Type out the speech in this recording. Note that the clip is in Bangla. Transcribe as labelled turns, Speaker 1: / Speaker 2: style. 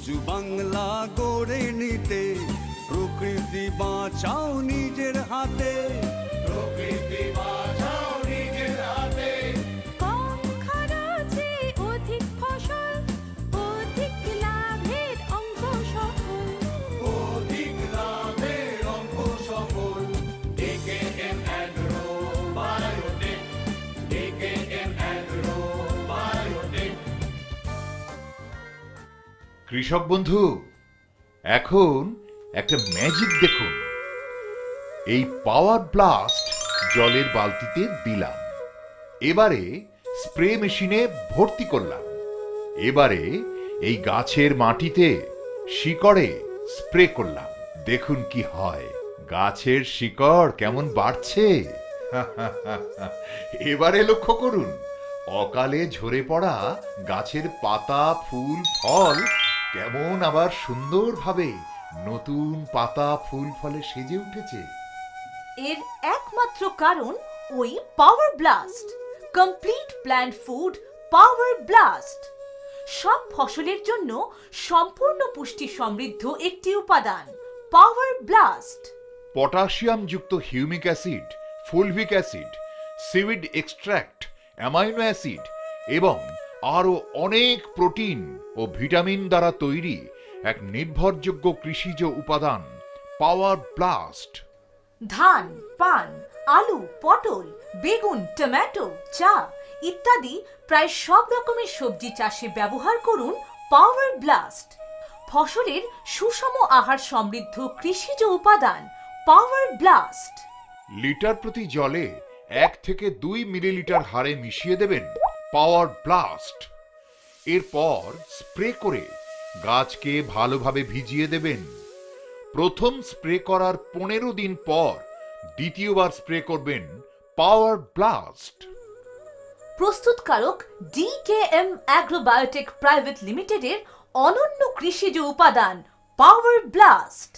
Speaker 1: উঁচু বাংলা গড়ে নিতে প্রকৃতি বাঁচাও নিজের হাতে, প্রকৃতি বাঁচাও নিজের হাতে।
Speaker 2: কম খরচে অধিক ফসল, অধিক লাভের অঙ্ক সফল,
Speaker 1: অধিক লাভের অঙ্ক সফল। DKM Agro Biotech, DKM Agro Biotech।
Speaker 3: কৃষক বন্ধু, এখন একটা ম্যাজিক দেখুন। এই পাওয়ার ব্লাস্ট জলের বালতিতে দিলাম, এবারে স্প্রে মেশিনে ভর্তি করলাম, এবারে এই গাছের মাটিতে শিকড়ে স্প্রে করলাম। দেখুন কি হয়, গাছের শিকড় কেমন বাড়ছে। এবারে লক্ষ্য করুন, অকালে ঝরে পড়া গাছের পাতা, ফুল, ফল কেমন আবার সুন্দরভাবে নতুন পাতা, ফুল, ফলে সেজে উঠেছে।
Speaker 4: এর একমাত্র কারণ ওই পাওয়ার ব্লাস্ট, কমপ্লিট প্ল্যান্ট ফুড পাওয়ার ব্লাস্ট। সব ফসলের জন্য সম্পূর্ণ পুষ্টি সমৃদ্ধ একটি উপাদান পাওয়ার ব্লাস্ট।
Speaker 3: পটাশিয়াম যুক্ত humic acid, fulvic acid, seaweed extract, amino acid এবং আরও অনেক প্রোটিন ও ভিটামিন দ্বারা তৈরি এক নির্ভরযোগ্য কৃষিজ উপাদান পাওয়ার ব্লাস্ট।
Speaker 4: ধান, পান, আলু, পটল, বেগুন, টমেটো, চা ইত্যাদি প্রায় সব রকমের সবজি চাষে ব্যবহার করুন পাওয়ার ব্লাস্ট। ফসলের সুষম আহার সমৃদ্ধ কৃষিজ উপাদান পাওয়ার ব্লাস্ট।
Speaker 3: লিটার প্রতি জলে 1 থেকে 2 মিলিলিটার হারে মিশিয়ে দেবেন পাওয়ার ব্লাস্ট। এরপর স্প্রে করে গাছকে ভালোভাবে ভিজিয়ে দেবেন। প্রথম স্প্রে করার 15 দিন পর দ্বিতীয়বার স্প্রে করবেন পাওয়ার ব্লাস্ট।
Speaker 4: প্রস্তুতকারক DKM Agrobiotech প্রাইভেট লিমিটেডের অনন্য কৃষিজ উপাদান পাওয়ার ব্লাস্ট।